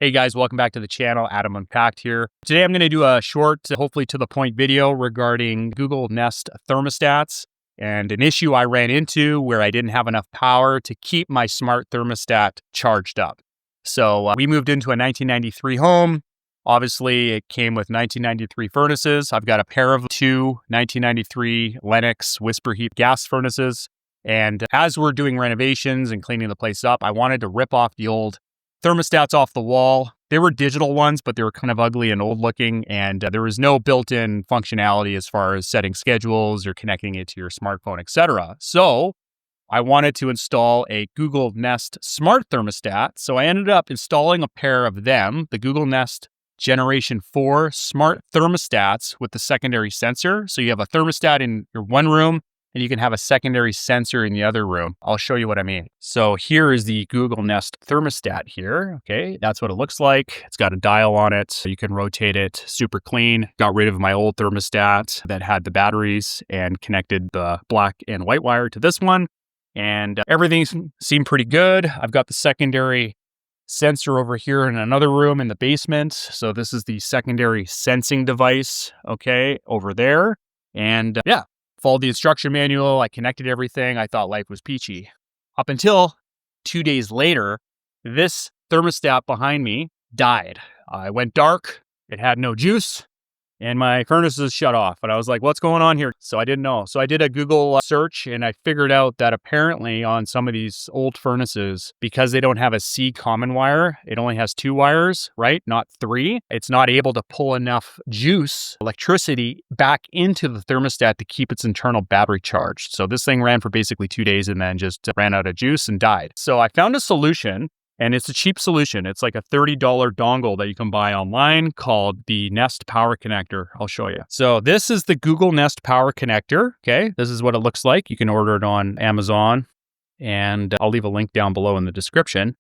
Hey guys, welcome back to the channel. Adam Unpacked here. Today I'm going to do a short, hopefully to the point video regarding Google Nest thermostats and an issue I ran into where I didn't have enough power to keep my smart thermostat charged up. So we moved into a 1993 home. Obviously, it came with 1993 furnaces. I've got a pair of two 1993 Lennox Whisper Heat gas furnaces. And as we're doing renovations and cleaning the place up, I wanted to rip off the old thermostats off the wall. They were digital ones, but they were kind of ugly and old looking, and there was no built-in functionality as far as setting schedules or connecting it to your smartphone, etc. So I wanted to install a Google Nest smart thermostat. So I ended up installing a pair of them, the Google Nest Generation 4 smart thermostats with the secondary sensor. So you have a thermostat in your one room, and you can have a secondary sensor in the other room. I'll show you what I mean. So here is the Google Nest thermostat here. Okay, that's what it looks like. It's got a dial on it, so you can rotate it. Super clean. Got rid of my old thermostat that had the batteries and connected the black and white wire to this one. And everything seemed pretty good. I've got the secondary sensor over here in another room in the basement. So this is the secondary sensing device, okay, over there. And yeah, followed the instruction manual. I connected everything. I thought life was peachy. Up until 2 days later, this thermostat behind me died. It went dark. It had no juice. And my furnaces shut off. And I was like, what's going on here? So I didn't know. So I did a Google search and I figured out that apparently on some of these old furnaces, because they don't have a C common wire, it only has 2 wires, right? Not 3. It's not able to pull enough juice, electricity back into the thermostat to keep its internal battery charged. So this thing ran for basically 2 days and then just ran out of juice and died. So I found a solution. And it's a cheap solution. It's like a $30 dongle that you can buy online called the Nest Power Connector. I'll show you. So this is the Google Nest Power Connector. Okay, this is what it looks like. You can order it on Amazon, and I'll leave a link down below in the description.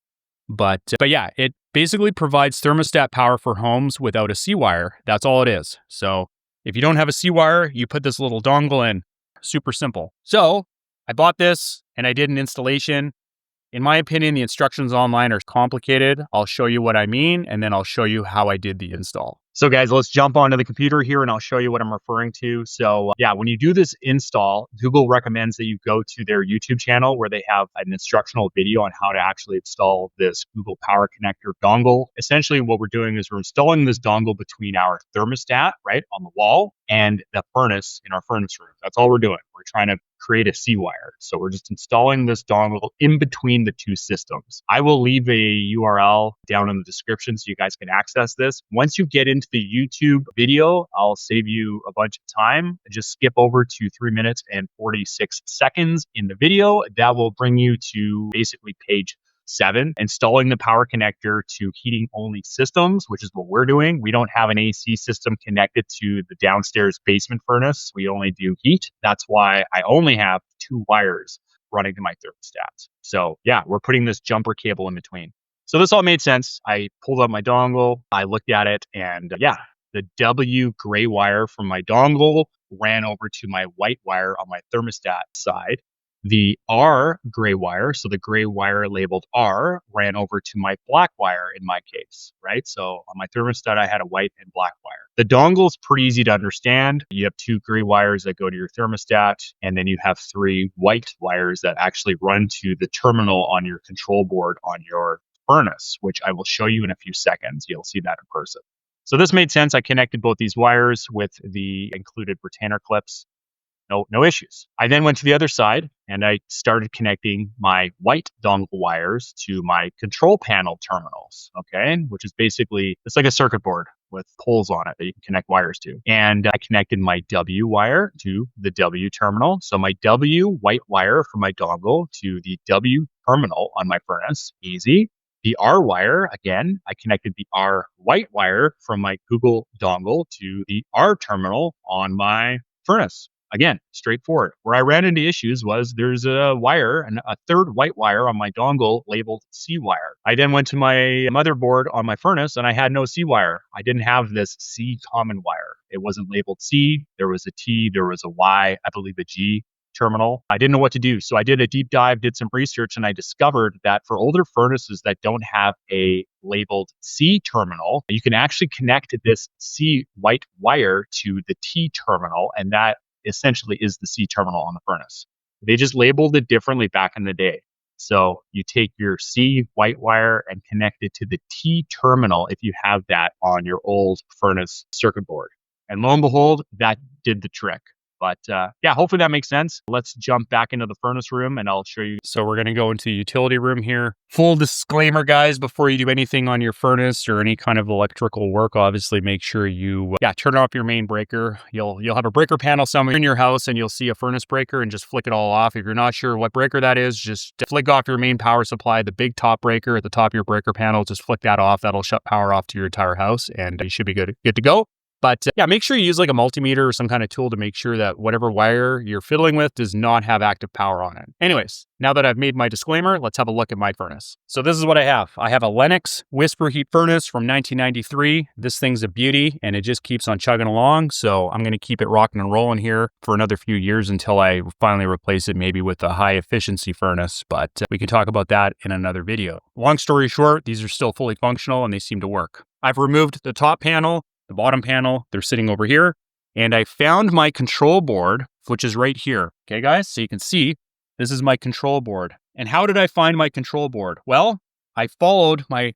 But yeah, it basically provides thermostat power for homes without a C-wire. That's all it is. So if you don't have a C-wire, you put this little dongle in. Super simple. So I bought this and I did an installation. In my opinion, the instructions online are complicated. I'll show you what I mean, and then I'll show you how I did the install. So guys, let's jump onto the computer here and I'll show you what I'm referring to. So yeah, when you do this install, Google recommends that you go to their YouTube channel where they have an instructional video on how to actually install this Google Power Connector dongle. Essentially what we're doing is we're installing this dongle between our thermostat, right, on the wall and the furnace in our furnace room. That's all we're doing. We're trying to create a C-wire. So we're just installing this dongle in between the two systems. I will leave a URL down in the description so you guys can access this. Once you get into the YouTube video, I'll save you a bunch of time. Just skip over to 3 minutes and 46 seconds in the video. That will bring you to basically page 7, installing the power connector to heating only systems, which is what we're doing. We don't have an AC system connected to the downstairs basement furnace. We only do heat. That's why I only have 2 wires running to my thermostat. So yeah, we're putting this jumper cable in between. So this all made sense. I pulled up my dongle, I looked at it, and yeah, the W gray wire from my dongle ran over to my white wire on my thermostat side. The R gray wire, so the gray wire labeled R, ran over to my black wire in my case, right? So on my thermostat, I had a white and black wire. The dongle is pretty easy to understand. You have 2 gray wires that go to your thermostat, and then you have 3 white wires that actually run to the terminal on your control board on your furnace, which I will show you in a few seconds. You'll see that in person. So this made sense. I connected both these wires with the included retainer clips. No issues. I then went to the other side and I started connecting my white dongle wires to my control panel terminals, okay? Which is basically, it's like a circuit board with poles on it that you can connect wires to. And I connected my W wire to the W terminal. So my W white wire from my dongle to the W terminal on my furnace, easy. The R wire, again, I connected the R white wire from my Google dongle to the R terminal on my furnace. Again, straightforward. Where I ran into issues was there's a wire, and a 3rd white wire on my dongle labeled C wire. I then went to my motherboard on my furnace and I had no C wire. I didn't have this C common wire. It wasn't labeled C. There was a T, there was a Y, I believe a G. terminal. I didn't know what to do. So I did a deep dive, did some research, and I discovered that for older furnaces that don't have a labeled C terminal, you can actually connect this C white wire to the T terminal, and that essentially is the C terminal on the furnace. They just labeled it differently back in the day. So you take your C white wire and connect it to the T terminal if you have that on your old furnace circuit board. And lo and behold, that did the trick. But yeah, hopefully that makes sense. Let's jump back into the furnace room and I'll show you. So we're going to go into the utility room here. Full disclaimer, guys, before you do anything on your furnace or any kind of electrical work, obviously make sure you turn off your main breaker. You'll have a breaker panel somewhere in your house and you'll see a furnace breaker, and just flick it all off. If you're not sure what breaker that is, just flick off your main power supply, the big top breaker at the top of your breaker panel. Just flick that off. That'll shut power off to your entire house and you should be good to go. But yeah, make sure you use like a multimeter or some kind of tool to make sure that whatever wire you're fiddling with does not have active power on it. Anyways, now that I've made my disclaimer, let's have a look at my furnace. So this is what I have. I have a Lennox Whisper Heat furnace from 1993. This thing's a beauty and it just keeps on chugging along. So I'm going to keep it rocking and rolling here for another few years until I finally replace it maybe with a high efficiency furnace. But we can talk about that in another video. Long story short, these are still fully functional and they seem to work. I've removed the top panel. The bottom panel, they're sitting over here. And I found my control board, which is right here. Okay, guys, so you can see this is my control board. And how did I find my control board? Well, I followed my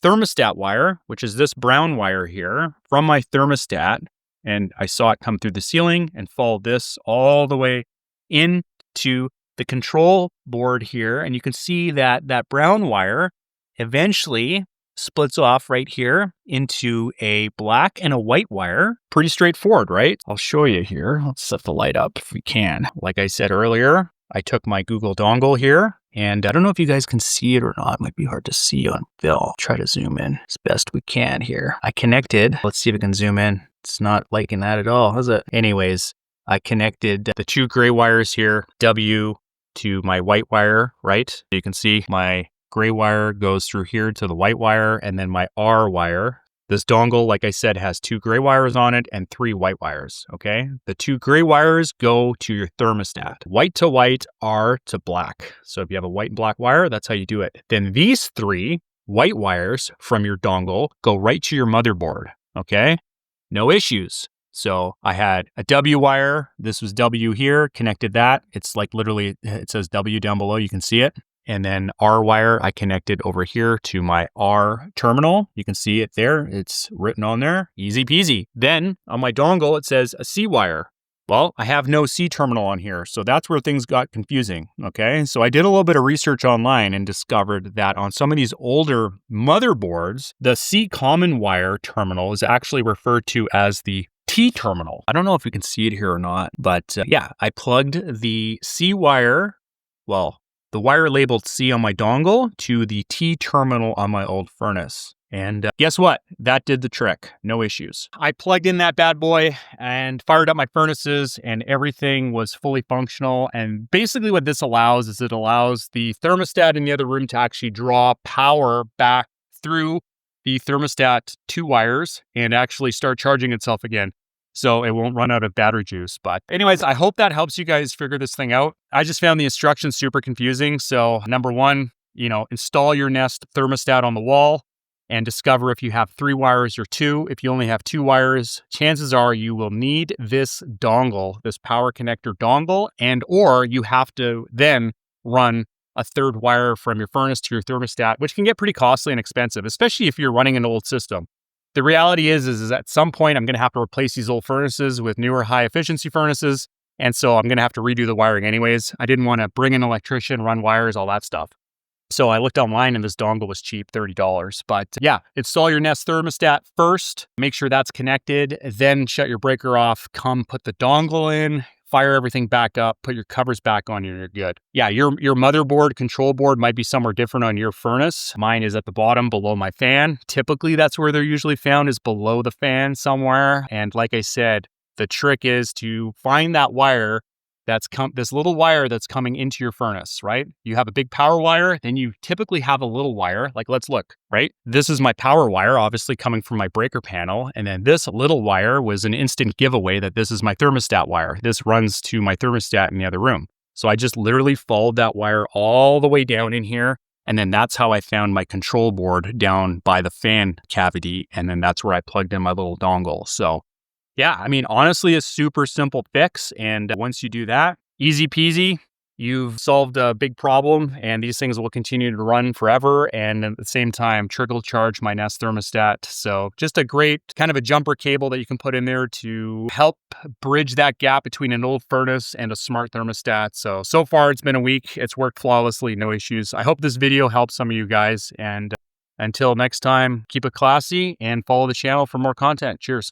thermostat wire, which is this brown wire here, from my thermostat. And I saw it come through the ceiling and followed this all the way into the control board here. And you can see that that brown wire eventually splits off right here into a black and a white wire. Pretty straightforward, right? I'll show you here. Let's set the light up if we can. Like I said earlier, I took my Google dongle here, and I don't know if you guys can see it or not. It might be hard to see on film. Try to zoom in as best we can here. I connected. Let's see if we can zoom in. It's not liking that at all, is it? Anyways, I connected the two gray wires here, W to my white wire, right? You can see my gray wire goes through here to the white wire, and then my R wire. This dongle, like I said, has two gray wires on it and three white wires, okay? The two gray wires go to your thermostat. White to white, R to black. So if you have a white and black wire, that's how you do it. Then these three white wires from your dongle go right to your motherboard, okay? No issues. So I had a W wire. This was W here, connected that. It's like literally, it says W down below. You can see it. And then R wire, I connected over here to my R terminal. You can see it there. It's written on there. Easy peasy. Then on my dongle, it says a C wire. Well, I have no C terminal on here. So that's where things got confusing. Okay. So I did a little bit of research online and discovered that on some of these older motherboards, the C common wire terminal is actually referred to as the T terminal. I don't know if you can see it here or not, but yeah, I plugged the C wire, the wire labeled C on my dongle to the T terminal on my old furnace. And guess what? That did the trick. No issues. I plugged in that bad boy and fired up my furnaces and everything was fully functional. And basically what this allows is it allows the thermostat in the other room to actually draw power back through the thermostat 2 wires and actually start charging itself again. So it won't run out of battery juice. But anyways, I hope that helps you guys figure this thing out. I just found the instructions super confusing. So number one, install your Nest thermostat on the wall and discover if you have 3 wires or 2. If you only have 2 wires, chances are you will need this dongle, this power connector dongle, or you have to then run a 3rd wire from your furnace to your thermostat, which can get pretty costly and expensive, especially if you're running an old system. The reality is at some point, I'm going to have to replace these old furnaces with newer high efficiency furnaces. And so I'm going to have to redo the wiring anyways. I didn't want to bring an electrician, run wires, all that stuff. So I looked online and this dongle was cheap, $30. But yeah, install your Nest thermostat first, make sure that's connected, then shut your breaker off, come put the dongle in, fire everything back up, put your covers back on, and you're good. Yeah, your motherboard, control board might be somewhere different on your furnace. Mine is at the bottom below my fan. Typically, that's where they're usually found, is below the fan somewhere. And like I said, the trick is to find that wire this little wire that's coming into your furnace, right? You have a big power wire, then you typically have a little wire. Like, let's look, right? This is my power wire, obviously coming from my breaker panel. And then this little wire was an instant giveaway that this is my thermostat wire. This runs to my thermostat in the other room. So I just literally followed that wire all the way down in here. And then that's how I found my control board down by the fan cavity. And then that's where I plugged in my little dongle. So yeah, I mean, honestly, a super simple fix. And once you do that, easy peasy, you've solved a big problem, and these things will continue to run forever. And at the same time, trickle charge my Nest thermostat. So just a great kind of a jumper cable that you can put in there to help bridge that gap between an old furnace and a smart thermostat. So far it's been a week. It's worked flawlessly, no issues. I hope this video helps some of you guys. And until next time, keep it classy and follow the channel for more content. Cheers.